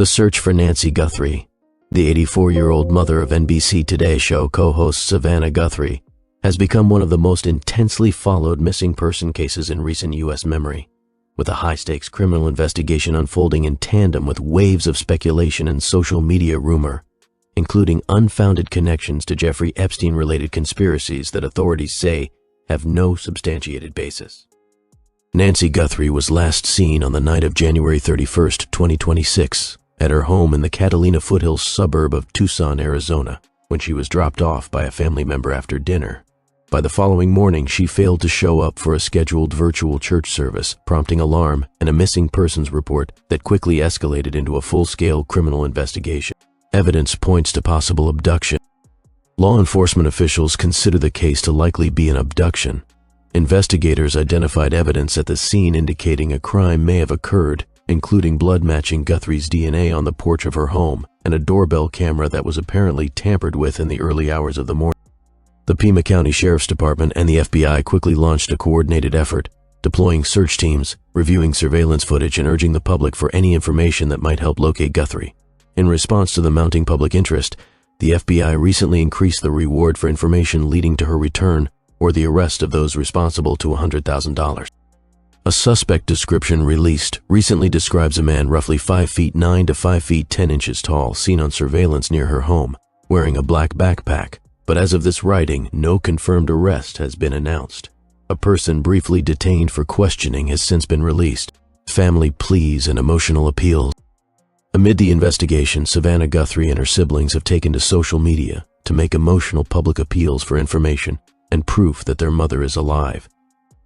The search for Nancy Guthrie, the 84-year-old mother of NBC Today show co-host Savannah Guthrie, has become one of the most intensely followed missing person cases in recent U.S. memory, with a high-stakes criminal investigation unfolding in tandem with waves of speculation and social media rumor, including unfounded connections to Jeffrey Epstein-related conspiracies that authorities say have no substantiated basis. Nancy Guthrie was last seen on the night of January 31, 2026, at her home in the Catalina foothills suburb of Tucson, Arizona, when she was dropped off by a family member after dinner. By the following morning, she failed to show up for a scheduled virtual church service, prompting alarm and a missing persons report that quickly escalated into a full-scale criminal investigation. Evidence points to possible abduction. Law enforcement officials consider the case to likely be an abduction. Investigators identified evidence at the scene indicating a crime may have occurred, including blood matching Guthrie's DNA on the porch of her home and a doorbell camera that was apparently tampered with in the early hours of the morning. The Pima County Sheriff's Department and the FBI quickly launched a coordinated effort, deploying search teams, reviewing surveillance footage, and urging the public for any information that might help locate Guthrie. In response to the mounting public interest, the FBI recently increased the reward for information leading to her return or the arrest of those responsible to $100,000. A suspect description released recently describes a man roughly 5 feet 9 to 5 feet 10 inches tall seen on surveillance near her home, wearing a black backpack, but as of this writing, no confirmed arrest has been announced. A person briefly detained for questioning has since been released. Family pleas and emotional appeals. Amid the investigation, Savannah Guthrie and her siblings have taken to social media to make emotional public appeals for information and proof that their mother is alive.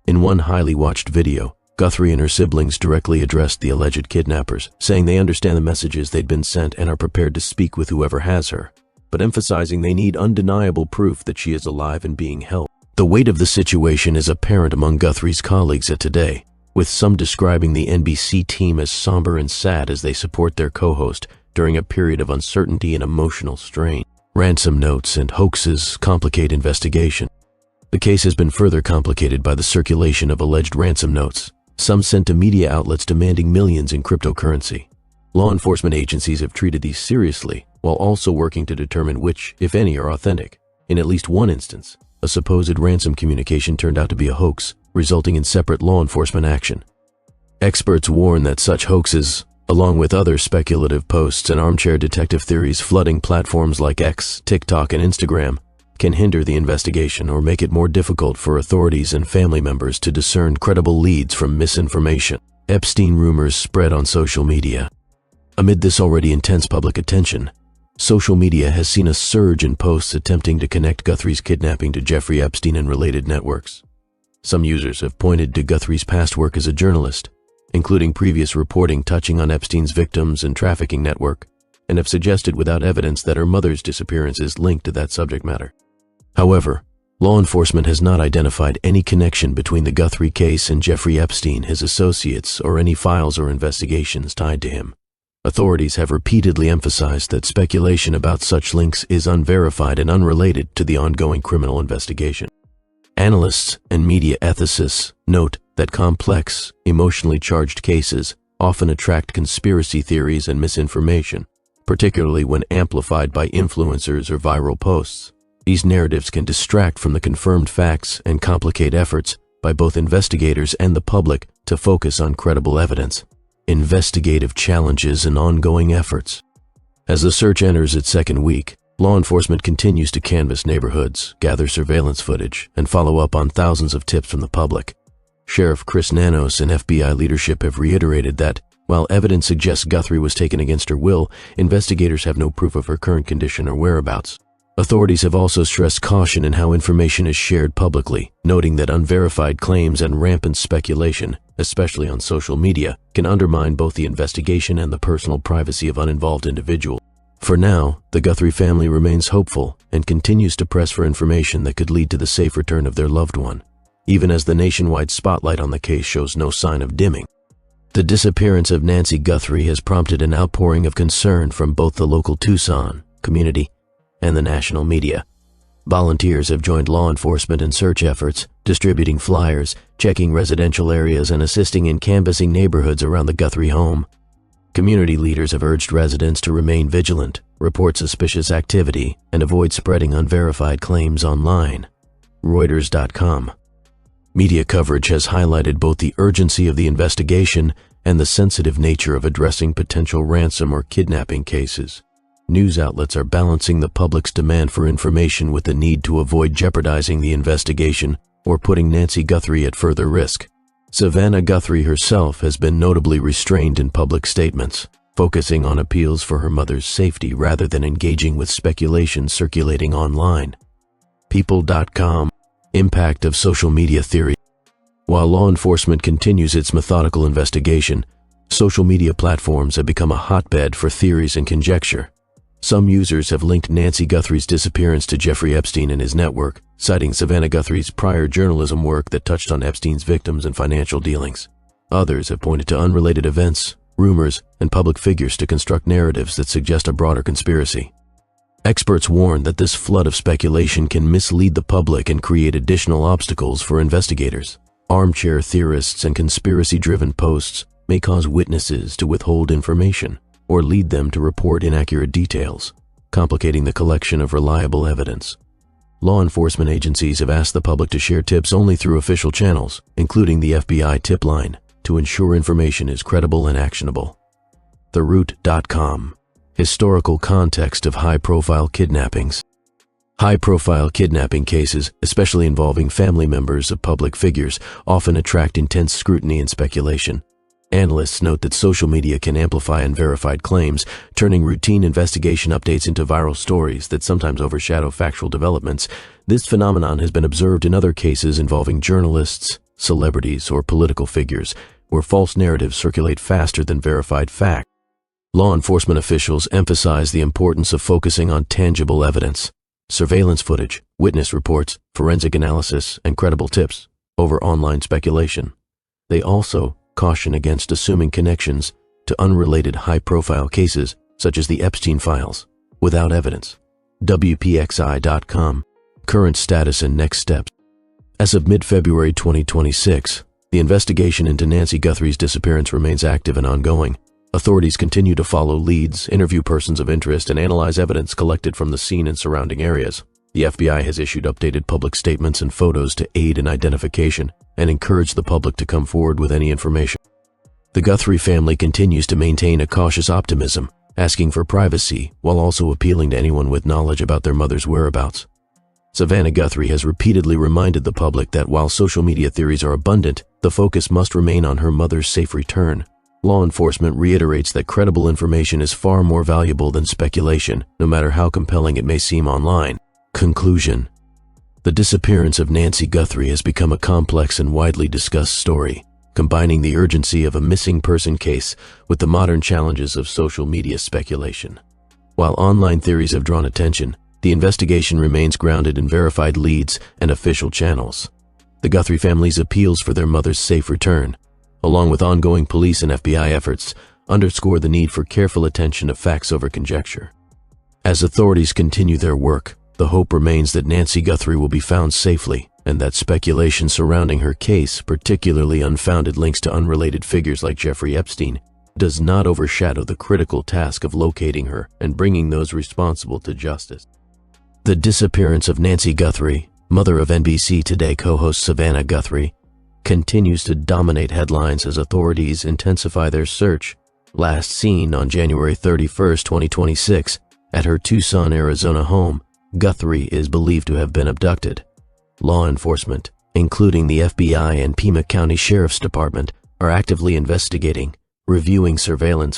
In one highly watched video, Guthrie and her siblings directly addressed the alleged kidnappers, saying they understand the messages they'd been sent and are prepared to speak with whoever has her, but emphasizing they need undeniable proof that she is alive and being held. The weight of the situation is apparent among Guthrie's colleagues at Today, with some describing the NBC team as somber and sad as they support their co-host during a period of uncertainty and emotional strain. Ransom notes and hoaxes complicate investigation. The case has been further complicated by the circulation of alleged ransom notes, some sent to media outlets demanding millions in cryptocurrency. Law enforcement agencies have treated these seriously, while also working to determine which, if any, are authentic. In at least one instance, a supposed ransom communication turned out to be a hoax, resulting in separate law enforcement action. Experts warn that such hoaxes, along with other speculative posts and armchair detective theories flooding platforms like X, TikTok, and Instagram, can hinder the investigation or make it more difficult for authorities and family members to discern credible leads from misinformation. Epstein rumors spread on social media. Amid this already intense public attention, social media has seen a surge in posts attempting to connect Guthrie's kidnapping to Jeffrey Epstein and related networks. Some users have pointed to Guthrie's past work as a journalist, including previous reporting touching on Epstein's victims and trafficking network, and have suggested without evidence that her mother's disappearance is linked to that subject matter. However, law enforcement has not identified any connection between the Guthrie case and Jeffrey Epstein, his associates, or any files or investigations tied to him. Authorities have repeatedly emphasized that speculation about such links is unverified and unrelated to the ongoing criminal investigation. Analysts and media ethicists note that complex, emotionally charged cases often attract conspiracy theories and misinformation, particularly when amplified by influencers or viral posts. These narratives can distract from the confirmed facts and complicate efforts by both investigators and the public to focus on credible evidence. Investigative challenges and ongoing efforts. As the search enters its second week, law enforcement continues to canvass neighborhoods, gather surveillance footage, and follow up on thousands of tips from the public. Sheriff Chris Nanos and FBI leadership have reiterated that, while evidence suggests Guthrie was taken against her will, investigators have no proof of her current condition or whereabouts. Authorities have also stressed caution in how information is shared publicly, noting that unverified claims and rampant speculation, especially on social media, can undermine both the investigation and the personal privacy of uninvolved individuals. For now, the Guthrie family remains hopeful and continues to press for information that could lead to the safe return of their loved one, even as the nationwide spotlight on the case shows no sign of dimming. The disappearance of Nancy Guthrie has prompted an outpouring of concern from both the local Tucson community and the national media. Volunteers have joined law enforcement in search efforts, distributing flyers, checking residential areas, and assisting in canvassing neighborhoods around the Guthrie home. Community leaders have urged residents to remain vigilant, report suspicious activity, and avoid spreading unverified claims online. Reuters.com. Media coverage has highlighted both the urgency of the investigation and the sensitive nature of addressing potential ransom or kidnapping cases. News outlets are balancing the public's demand for information with the need to avoid jeopardizing the investigation or putting Nancy Guthrie at further risk. Savannah Guthrie herself has been notably restrained in public statements, focusing on appeals for her mother's safety rather than engaging with speculation circulating online. People.com. Impact of social media theory. While law enforcement continues its methodical investigation, social media platforms have become a hotbed for theories and conjecture. Some users have linked Nancy Guthrie's disappearance to Jeffrey Epstein and his network, citing Savannah Guthrie's prior journalism work that touched on Epstein's victims and financial dealings. Others have pointed to unrelated events, rumors, and public figures to construct narratives that suggest a broader conspiracy. Experts warn that this flood of speculation can mislead the public and create additional obstacles for investigators. Armchair theorists and conspiracy-driven posts may cause witnesses to withhold information or lead them to report inaccurate details, complicating the collection of reliable evidence. Law enforcement agencies have asked the public to share tips only through official channels, including the FBI tip line, to ensure information is credible and actionable. TheRoot.com. Historical context of high-profile kidnappings. High-profile kidnapping cases, especially involving family members of public figures, often attract intense scrutiny and speculation. Analysts note that social media can amplify unverified claims, turning routine investigation updates into viral stories that sometimes overshadow factual developments. This phenomenon has been observed in other cases involving journalists, celebrities, or political figures, where false narratives circulate faster than verified facts. Law enforcement officials emphasize the importance of focusing on tangible evidence, surveillance footage, witness reports, forensic analysis, and credible tips over online speculation. They also caution against assuming connections to unrelated high-profile cases such as the Epstein files without evidence. WPXI.com. Current status and next steps. As of mid-February 2026, the investigation into Nancy Guthrie's disappearance remains active and ongoing. Authorities continue to follow leads, interview persons of interest, and analyze evidence collected from the scene and surrounding areas. The FBI has issued updated public statements and photos to aid in identification and encourage the public to come forward with any information. The Guthrie family continues to maintain a cautious optimism, asking for privacy while also appealing to anyone with knowledge about their mother's whereabouts. Savannah Guthrie has repeatedly reminded the public that while social media theories are abundant, the focus must remain on her mother's safe return. Law enforcement reiterates that credible information is far more valuable than speculation, no matter how compelling it may seem online. Conclusion. The disappearance of Nancy Guthrie has become a complex and widely discussed story, combining the urgency of a missing person case with the modern challenges of social media speculation. While online theories have drawn attention, the investigation remains grounded in verified leads and official channels. The Guthrie family's appeals for their mother's safe return, along with ongoing police and FBI efforts, underscore the need for careful attention to facts over conjecture. As authorities continue their work, the hope remains that Nancy Guthrie will be found safely and that speculation surrounding her case, particularly unfounded links to unrelated figures like Jeffrey Epstein, does not overshadow the critical task of locating her and bringing those responsible to justice. The disappearance of Nancy Guthrie, mother of NBC Today co-host Savannah Guthrie, continues to dominate headlines as authorities intensify their search. Last seen on January 31, 2026, at her Tucson, Arizona home, Guthrie is believed to have been abducted. Law enforcement, including the FBI and Pima County Sheriff's Department, are actively investigating, reviewing surveillance